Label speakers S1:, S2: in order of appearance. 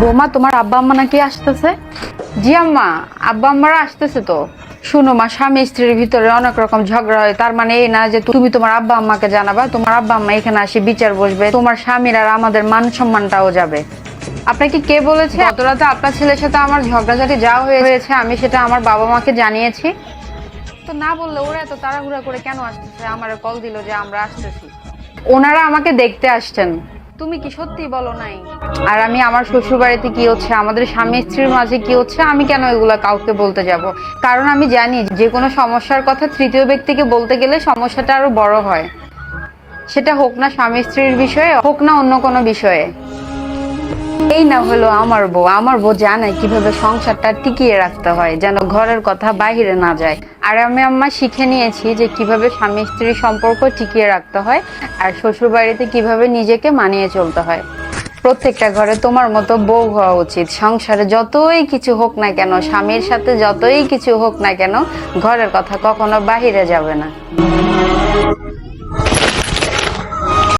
S1: বৌমা, তোমার আব্বা আম্মা নাকি আসতেছে? জি আম্মা, আব্বা আম্মারা আসতেছে তো। শুনো মা, স্বামী স্ত্রীর ভিতরে অনেক রকম ঝগড়া হয়, তার মানে এই না যে তুমি তোমার আব্বা আম্মাকে জানাবা, তোমার আব্বা আম্মা এখানে আসে বিচার বসবে, তোমার স্বামীর আর আমাদের মান সম্মানটাও যাবে। আপনাকে কে বলেছে? গত রাতে আপনার ছেলের সাথে আমার ঝগড়াঝাটি যা হয়েছে আমি সেটা আমার বাবা মাকে জানিয়েছি। তো না বললে ওরা এত তাড়াহুড়া করে কেন আসতেছে? আমারে কল দিল যে আমরা আসতেছি। ওনারা আমাকে দেখতে আসছেন। তুমি কি সত্যি বলো নাই? আর আমি আমার শ্বশুর বাড়িতে কি হচ্ছে, আমাদের স্বামী স্ত্রীর মাঝে কি হচ্ছে, আমি কেন এগুলা কাউকে বলতে যাব? কারণ আমি জানি যে কোনো সমস্যার কথা তৃতীয় ব্যক্তিকে বলতে গেলে সমস্যাটা আরো বড় হয়। সেটা হোক না স্বামী স্ত্রীর বিষয়ে, হোক না অন্য কোনো বিষয়ে। এই না হলো আমার বউ জানে কিভাবে সংসারটা টিকিয়ে রাখতে হয়, যেন ঘরের কথা বাইরে না যায়। আর আমি আম্মা শিখে নিয়েছি যে কিভাবে স্বামী স্ত্রীর সম্পর্ক টিকিয়ে রাখতে হয়, আর শ্বশুর বাড়িতে কিভাবে নিজেকে মানিয়ে চলতে হয়। প্রত্যেকটা ঘরে তোমার মতো বউ হওয়া উচিত। সংসারে যতই কিছু হোক না কেন, স্বামীর সাথে যতই কিছু হোক না কেন, ঘরের কথা কখনো বাহিরে যাবে না।